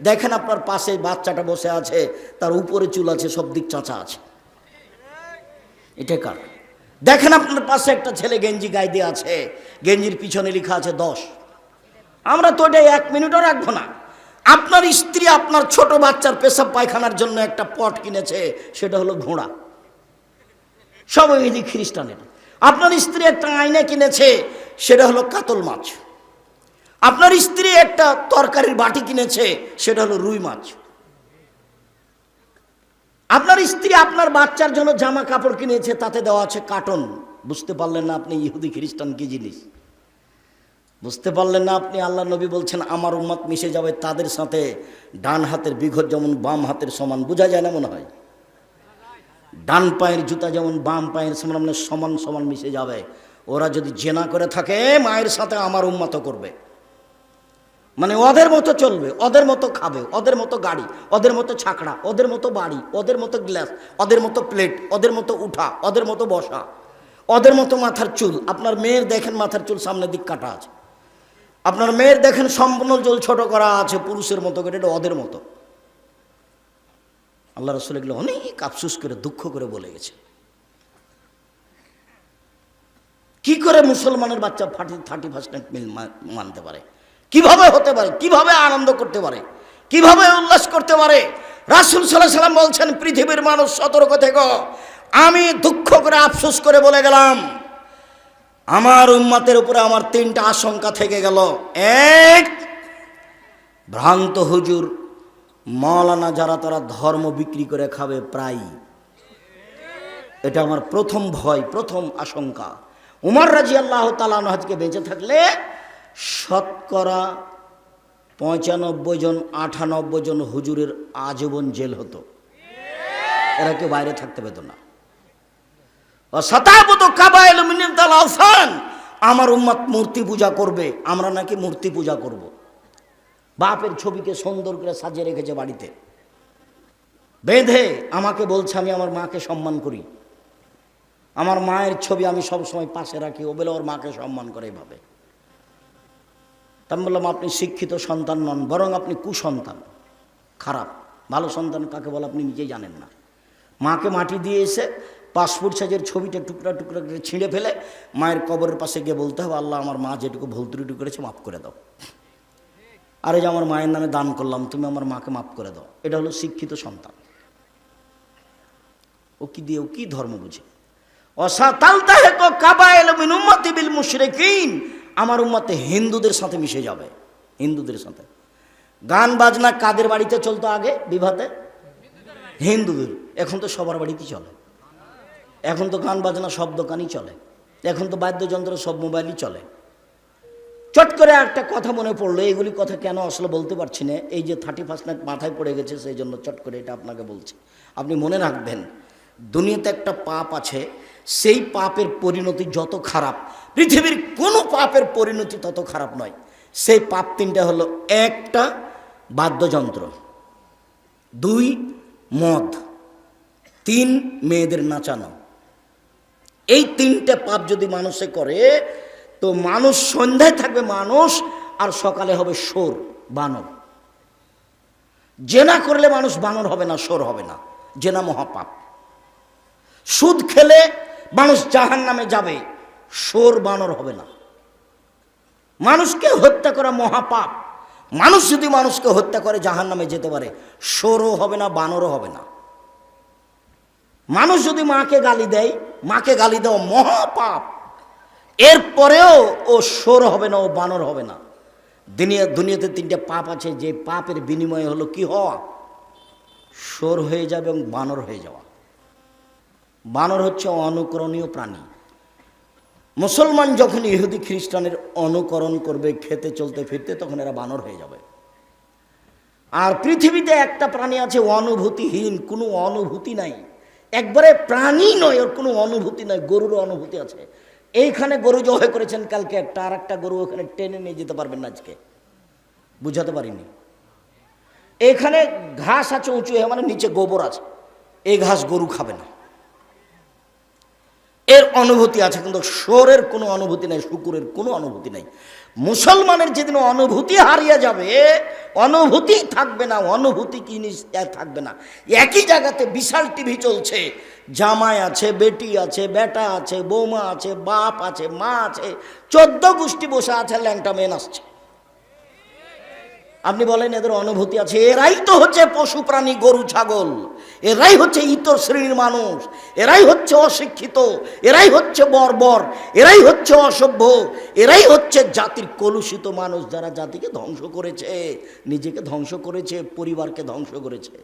দেখেন আপনার পাশে বাচ্চাটা বসে আছে, তার উপরে চুল আছে, সব দিক চাঁচা আছে, এটা কার? দেখেন আপনার পাশে একটা ছেলে গেঞ্জি গায়ে দিয়ে আছে, গেঞ্জির পিছনে লেখা আছে 10। আমরা তো এটা 1 মিনিটও রাখবো না। আপনার স্ত্রী আপনার ছোট বাচ্চার পেশাব পায়খানার জন্য একটা পট কিনেছে, সেটা হলো ঘোড়া, সব ইহুদি খ্রিস্টানের। আপনার স্ত্রী একটা আয়না কিনেছে, সেটা হলো কাতল মাছ। আপনার স্ত্রী একটা তরকারির বাটি কিনেছে, সেটা হলো রুই মাছ। আপনার স্ত্রী আপনার বাচ্চার জন্য জামা কাপড় কিনেছে, তাতে দেওয়া আছে কার্টন। বুঝতে পারলেন না আপনি ইহুদি খ্রিস্টান কি জিনিস? বুঝতে পারলেন না আপনি? আল্লাহ নবী বলছেন আমার উম্মত মিশে যাবে তাদের সাথে, ডান হাতের বিঘত যেমন বাম হাতের সমান। বোঝা যায় না মনে হয়? ডান পায়ের জুতা যেমন বাম পায়ের সমান, মানে সমান সমান মিশে যাবে। ওরা যদি জেনা করে থাকে মায়ের সাথে, আমার উম্মত করবে, মানে ওদের মতো চলবে, ওদের মতো খাবে, ওদের মতো গাড়ি, ওদের মতো ছাকড়া, ওদের মতো বাড়ি, ওদের মতো গ্লাস, ওদের মতো প্লেট, ওদের মতো উঠা, ওদের মতো বসা, ওদের মতো মাথার চুল। আপনার মেয়ের দেখেন মাথার চুল সামনের দিক কাটা আছে, আপনার মেয়ের দেখেন সম্পূর্ণ চুল ছোট করা আছে পুরুষের মতো করে, এটা ওদের মতো। আল্লাহ রাসূল এগুলো অনেক আফসোস করে দুঃখ করে বলে গেছে। কি করে মুসলমানের বাচ্চা 31st মিল মানতে পারে? কিভাবে হতে পারে? কিভাবে আনন্দ করতে পারে? কিভাবে উল্লাস করতে পারে? রাসূল সাল্লাল্লাহু আলাইহি ওয়াসাল্লাম বলছেন, পৃথিবীর মানুষ সতর্ক থেকো। আমি দুঃখ করে আফসোস করে বলে গেলাম, আমার উম্মতের উপরে আমার 3টা আশঙ্কা থেকে গেল। এক, ভ্রান্ত হুজুর মাওলানা যারা, তারা ধর্ম বিক্রি করে খাবে প্রায়। এটা আমার প্রথম ভয়, প্রথম আশঙ্কা। উমর রাদিয়াল্লাহু তাআলা আনহু আজকে বেঁচে থাকলে শতকরা 95 জন 98 জন হুজুরের আজীবন জেল হতো, এরা কেউ বাইরে থাকতে পেত না। আমার উম্মত মূর্তি পূজা করবে, আমরা নাকি মূর্তি পূজা করব। বাপের ছবিকে সুন্দর করে সাজিয়ে রেখেছে বাড়িতে, বেঁধে আমাকে বলছে আমি আমার মাকে সম্মান করি, আমার মায়ের ছবি আমি সবসময় পাশে রাখি, ও বলে ওর মাকে সম্মান করে এভাবে। আমি বললাম আপনি শিক্ষিত সন্তান নন, বরং আপনি কুসন্তান, খারাপ। ভালো সন্তান কাকে বলে আপনি নিজেই জানেন না। মাকে মাটি দিয়ে এসে পাসপোর্ট সাইজের ছবিটা টুকরা টুকরা করে ছিঁড়ে ফেলে মায়ের কবরের পাশে গিয়ে বলতে হবে, আল্লাহ আমার মা যেটুকু ভুল ত্রুটি করেছে মাফ করে দাও, আর এই যে আমার মায়ের নামে দান করলাম, তুমি আমার মাকে মাফ করে দাও। এটা হলো শিক্ষিত সন্তান। ও কি দিয়ে, ও কি ধর্ম বুঝে? আমার উম্মতে হিন্দুদের সাথে মিশে যাবে, হিন্দুদের সাথে। গান বাজনা কাদের বাড়িতে চলতো আগে বিবাহতে? হিন্দুদের। এখন তো সবার বাড়িতেই চলে, এখন তো গান বাজনা সব দোকানই চলে, এখন তো বাদ্যযন্ত্র সব মোবাইলই চলে। চট করে একটা কথা মনে পড়লো, এগুলি কথা কেন আসলে বলতে পারছি না, এই যে 31st নাইট মাথায় পড়ে গেছে, সেই জন্য চট করে এটা আপনাকে বলছি। আপনি মনে রাখবেন, দুনিয়াতে একটা পাপ আছে, সেই পাপের পরিণতি যত খারাপ, পৃথিবীর কোনো পাপের পরিণতি তত খারাপ নয়। সেই পাপ 3টা হলো, 1টা বাদ্যযন্ত্র, 2 মদ, 3 মেয়েদের নাচানো। এই 3টে পাপ যদি মানুষে করে, তো মানুষ সন্ধ্যায় থাকবে মানুষ, আর সকালে হবে শোর, বানর। জেনা করলে মানুষ বানর হবে না, শোর হবে না, জেনা মহাপাপ। সুদ খেলে মানুষ জাহান্নামে যাবে, শোর বানর হবে না। মানুষকে হত্যা করা মহাপাপ, মানুষ যদি মানুষকে হত্যা করে জাহান্নামে যেতে পারে, শোরও হবে না, বানরও হবে না। মানুষ যদি মাকে গালি দেয়, মাকে গালি দেওয়া মহাপাপ, এরপরেও ও শোর হবে না, ও বানর হবে না। দুনিয়াতে 3টে পাপ আছে, যে পাপের বিনিময়ে হলো কি হওয়া? শোর হয়ে যাবে এবং বানর হয়ে যাওয়া। বানর হচ্ছে অনুকরণীয় প্রাণী। মুসলমান যখন ইহুদি খ্রিস্টানের অনুকরণ করবে খেতে চলতে ফিরতে, তখন এরা বানর হয়ে যাবে। আর পৃথিবীতে একটা প্রাণী আছে অনুভূতিহীন, কোনো অনুভূতি নাই, একবারে প্রাণী নয়, ওর কোনো অনুভূতি নাই। গরুরও অনুভূতি আছে। এইখানে গরু জবাই করেছেন কালকে একটা, আর একটা গরু ওখানে টেনে নিয়ে যেতে পারবেন না আজকে, বুঝাতে পারিনি। এখানে ঘাস আছে উঁচু, মানে নিচে গোবর আছে, এই ঘাস গরু খাবে না। এর অনুভূতি আছে, কিন্তু সোরের কোনো অনুভূতি নাই, শুকুরের কোনো অনুভূতি নাই। মুসলমানের যেদিন অনুভূতি হারিয়ে যাবে, অনুভূতি থাকবে না, অনুভূতি কি থাকবে না। একই জায়গাতে বিশাল টিভি চলছে, জামাই আছে, বেটি আছে, বেটা আছে, বৌমা আছে, বাপ আছে, মা আছে, 14 গোষ্ঠী বসে আছে, ল্যাংটা মেয়ে আসছে। আপনি বলেন এদের অনুভূতি আছে? এরাই তো হচ্ছে পশু প্রাণী, গরু ছাগল, এরাই হচ্ছে ইতর শ্রেণীর মানুষ, এরাই হচ্ছে অশিক্ষিত, এরাই হচ্ছে বর্বর, এরাই হচ্ছে অসভ্য, এরাই হচ্ছে জাতির কলুষিত মানুষ, যারা জাতিকে ধ্বংস করেছে, নিজেকে ধ্বংস করেছে, পরিবারকে ধ্বংস করেছে।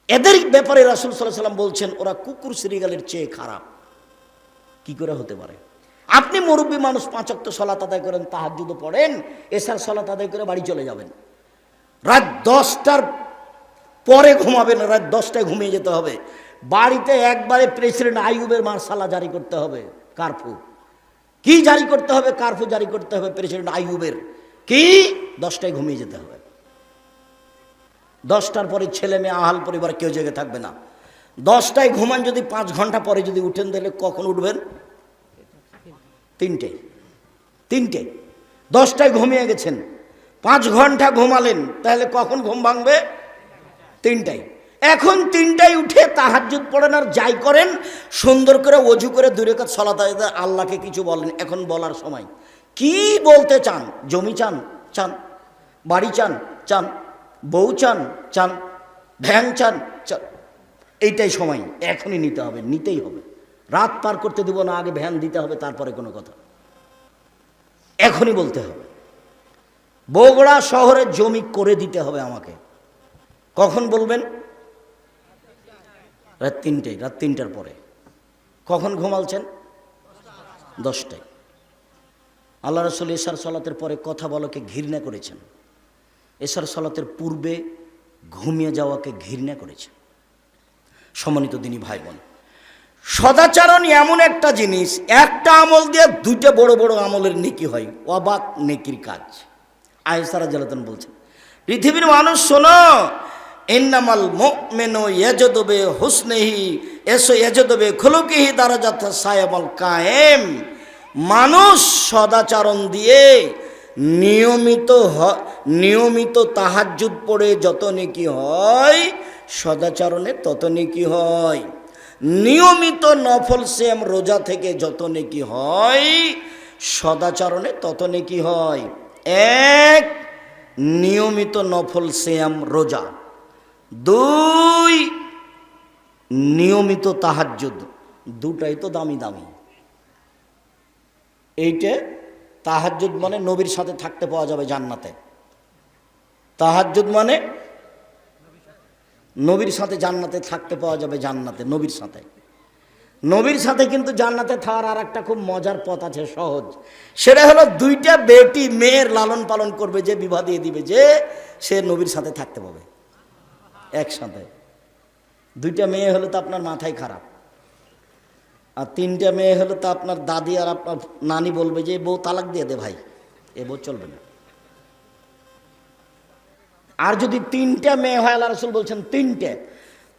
এদের ব্যাপারে রাসূল সাল্লাল্লাহু আলাইহি ওয়াসাল্লাম বলছেন ওরা কুকুর শ্রীগালের চেয়ে খারাপ। কি করে হতে পারে? আপনি মুরব্বী মানুষ, 5 ওয়াক্ত সালাত আদায় করেন, তাহাজ্জুদও পড়েন, এশার সালাত আদায় করে বাড়ি চলে যাবেন, রাত 10টার পরে ঘুমাবেন, রাত 10টায় ঘুমিয়ে যেতে হবে, বাড়িতে একবারে প্রেসিডেন্ট আইয়ুবের মার্শালা জারি করতে হবে, কারফিউ। কি জারি করতে হবে? কারফিউ জারি করতে হবে প্রেসিডেন্ট আইয়ুবের। কি? 10টায় ঘুমিয়ে যেতে হবে। 10টার পরে ছেলে মেয়ে আহাল পরিবার কেউ জেগে থাকবে না। 10টায় ঘুমান, যদি 5 ঘন্টা পরে যদি উঠেন, তাহলে কখন উঠবেন? 3টে। 10টায় ঘুমিয়ে গেছেন, 5 ঘন্টা ঘুমালেন, তাহলে কখন ঘুম ভাঙবে? 3টায়। এখন 3টায় উঠে তাহাজ্জুদ পড়েন, আর যাই করেন সুন্দর করে ওযু করে 2 রাকাত সালাত আদায়, আল্লাহকে কিছু বলেন। এখন বলার সময় কি বলতে চান? জমি চান? চান। বাড়ি চান? চান। বউ চান? চান। ভ্যান চান? চান। এইটাই সময়, এখনই নিতে হবে, নিতেই হবে। রাত পার করতে দেব না, আগে ভ্যান দিতে হবে, তারপরে কোনো কথা। এখনই বলতে হবে। বগুড়া শহরে জমি করে দিতে হবে আমাকে। কখন বলবেন? রাত 3টায়, রাত 3টার পরে। কখন ঘুমালছেন? 10টায়। আল্লাহ রাসূল এশার সালাতের পরে কথা বলাকে ঘৃণা করেছেন, এশার সালাতের পূর্বে ঘুমিয়ে যাওয়াকে ঘৃণা করেছেন। সম্মানিত দিনী ভাই বোন, সদাচরণ এমন একটা জিনিস, একটা আমল দিয়ে 2টা বড় বড় আমলের নেকি হয়, অবাক নেকির কাজ। আয়েশা রাদিয়াল্লাহু আনহা বলছেন, পৃথিবীর মানুষ শোনো, ইন্নামাল মুমিনু ইয়াজদু বি হুসনিহি ইয়াজদু বি খুলুকিহি দারাজাত সায়ামাল কায়েম। মানুষ সদাচরণ দিয়ে নিয়মিত তাহাজ্জুদ পড়ে যত নেকি হয়, সদাচরণে তত নেকি হয়। নিয়মিত নফল সিয়াম রোজা থেকে যত নেকি হয়, সদাচরণে তত নেকি হয়। 1, নিয়মিত নফল সিয়াম রোজা। 2, নিয়মিত তাহাজ্জুদ। 2টাই তো দামি দামি। এইটা তাহাজ্জুদ মানে নবীর সাথে থাকতে পাওয়া যাবে জান্নাতে। তাহাজ্জুদ মানে নবীর সাথে জান্নাতে থাকতে পাওয়া যাবে, জান্নাতে নবীর সাথে। নবীর সাথে কিন্তু জান্নাতে থাকার আর একটা খুব মজার পথ আছে, সহজ। সেটা হলো 2টা বেটি মেয়ের লালন পালন করবে, যে বিবাহ দিয়ে দিবে, যে সে নবীর সাথে থাকতে পাবে একসাথে। 2টা মেয়ে হলে তো আপনার মাথায় খারাপ, আর 3টা মেয়ে হলে তো আপনার দাদি আর আপনার নানি বলবে যে বউ তালাক দিয়ে দে ভাই, এ বউ চলবে না। আর যদি 3টা মেয়ে হয়, আল্লাহ রাসূল বলছেন 3টে,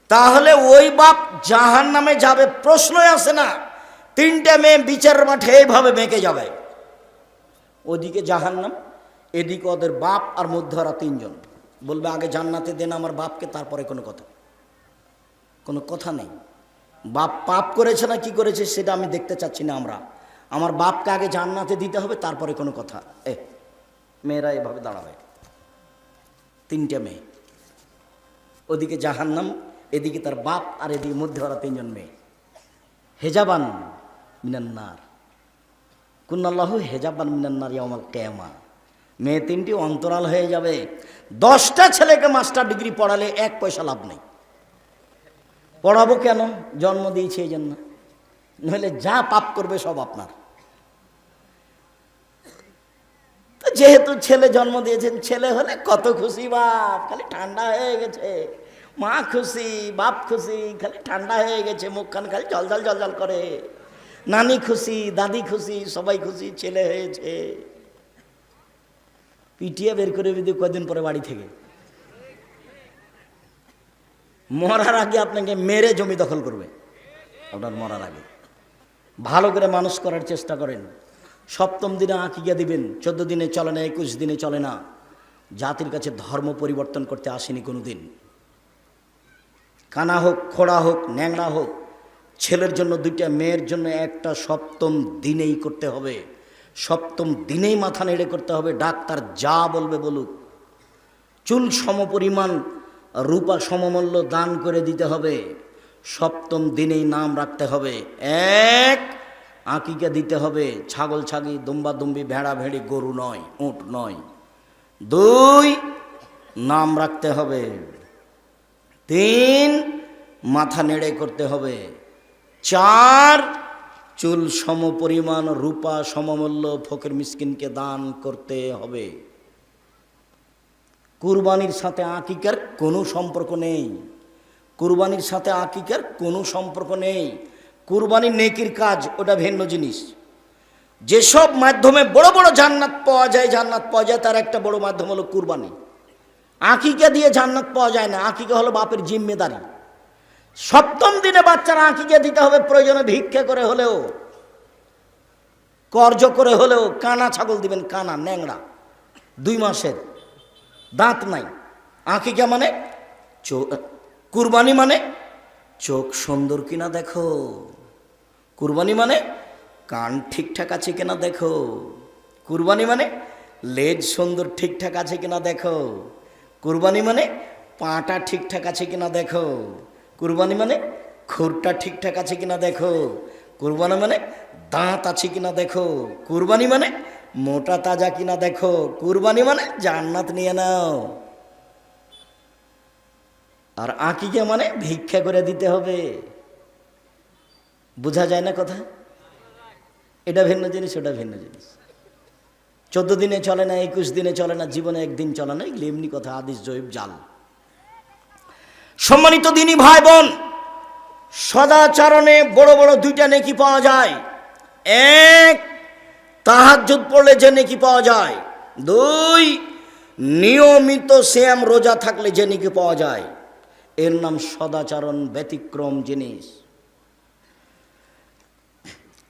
তাহলে ওই বাপ জাহান্নামে যাবে, প্রশ্নই আসে না। 3টে মেয়ে বিচারের মাঠে এইভাবে বেঁকে যাবে, ওদিকে জাহান্নাম, এদিকে ওদের বাপ, আর মধ্যে ওরা 3 জন বলবে আগে জান্নাতে দেন আমার বাপকে, তারপরে কোনো কথা নেই। বাপ পাপ করেছে না কি করেছে সেটা আমি দেখতে চাচ্ছি না আমরা, আমার বাপকে আগে জান্নাতে দিতে হবে, তারপরে কোনো কথা। মেয়েরা এভাবে দাঁড়াবে, 3টে মেয়ে, ওদিকে জাহান্নাম, এদিকে তার বাপ, আর এদিকে মধ্যে ওরা 3 জন মেয়ে। হেজাবান মিনান্নার, কুন্নাল্লাহু হেজাবান মিনান্নার ইয়াউমাল কিয়ামা। মেয়ে 3টি অন্তরাল হয়ে যাবে। 10টা ছেলেকে মাস্টার ডিগ্রি পড়ালে 1 পয়সা লাভ নেই। পড়াবো কেন? জন্ম দিয়েছে এই জন্য, নইলে যা পাপ করবে সব আপনার। তো যেহেতু ছেলে জন্ম দিয়েছেন, ছেলে হলে কত খুশি বাপ, খালি ঠান্ডা হয়ে গেছে, মা খুশি, বাপ খুশি, খালি ঠান্ডা হয়ে গেছে, মুখখান খালি জলজল জলজল করে, নানি খুশি, দাদি খুশি, সবাই খুশি, ছেলে হয়েছে। পিটিয়ে বের করে দিদি কদিন পরে বাড়ি থেকে, মরার আগে আপনাকে মেরে জমি দখল করবে। আপনার মরার আগে। ভালো করে মানুষ করার চেষ্টা করেন। সপ্তম দিনে আকিকা দিবেন, 14 দিনে চলে না, 21 দিনে চলে না। জাতির কাছে ধর্ম পরিবর্তন করতে আসেনি কোনো দিন। কানা হোক, খোড়া হোক, ন্যাংরা হোক, ছেলের জন্য 2টা, মেয়ের জন্য 1টা, সপ্তম দিনেই করতে হবে। সপ্তম দিনেই মাথা নেড়ে করতে হবে, ডাক্তার যা বলবে বলুক। চুল সমপরিমাণ, রূপা সমমূল্য দান করে দিতে হবে। সপ্তম দিনেই নাম রাখতে হবে। 1, আকিকা দিতে হবে। ছাগল ছাগি, দুম্বা দুম্বি, ভেড়া ভেড়ি, গরু নয়, উট নয়। 2, নাম রাখতে হবে। 3, মাথা নেড়ে করতে হবে। 4, চুল সমপরিমাণ, রূপা সমমূল্য ফকির মিসকিনকে দান করতে হবে। কুরবানির সাথে আকিকার কোনো সম্পর্ক নেই। কুরবানির সাথে আকিকার কোনো সম্পর্ক নেই। কুরবানি নেকির কাজ, ওটা ভিন্ন জিনিস। যেসব মাধ্যমে বড় বড় জান্নাত পাওয়া যায়, তার একটা বড় মাধ্যম হলো কুরবানি। আকিকা দিয়ে জান্নাত পাওয়া যায় না। আকিকা হলো বাপের জিম্মেদারি। সপ্তম দিনে বাচ্চারা আকিকা দিতে হবে, প্রয়োজনে ভিক্ষা করে হলেও, কর্জ করে হলেও। কানা ছাগল দিবেন, কানা ন্যাংরা, 2 মাসের, দাঁত নাই। আকিকা মানে কুরবানি মানে চোখ সুন্দর কিনা দেখো। কুরবানি মানে কান ঠিকঠাক আছে কিনা দেখো। কুরবানি মানে লেজ সুন্দর ঠিকঠাক আছে কিনা দেখো। কুরবানি মানে পাটা ঠিকঠাক আছে কিনা দেখো। কুরবানি মানে খুরটা ঠিকঠাক আছে কিনা দেখো। কুরবানি মানে দাঁত আছে কিনা দেখো। কুরবানি মানে মোটা তাজা কিনা দেখো। কুরবানি মানে জান্নাত নিয়ে নাও। আর আকিকা মানে ভিক্ষা করে দিতে হবে। বোঝা যায় না কথা? এটা ভিন্ন জিনিস, ওটা ভিন্ন জিনিস। 14 দিনে চলে না, 21 দিনে চলে না, জীবনে একদিন চলে না, এগুলো এমনি কথা, হাদিস জয়ীব জাল। সম্মানিত দিনী ভাই বোন, সদাচরণে বড় বড় 2টা নেকি পাওয়া যায়। 1, তাহাজ্জুদ পড়লে যে নেকি পাওয়া যায়। 2, নিয়মিত সিয়াম রোজা থাকলে যে নেকি পাওয়া যায়। এর নাম সদাচরণ, ব্যতিক্রম জিনিস।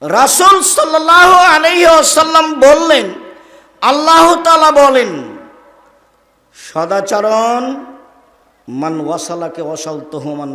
রাসূল সাল্লাল্লাহু আলাইহি ওয়াসাল্লাম বললেন, আল্লাহ তাআলা বলেন, সদাচরণ মান ওয়াসালাকে ওয়াসালতুহু মান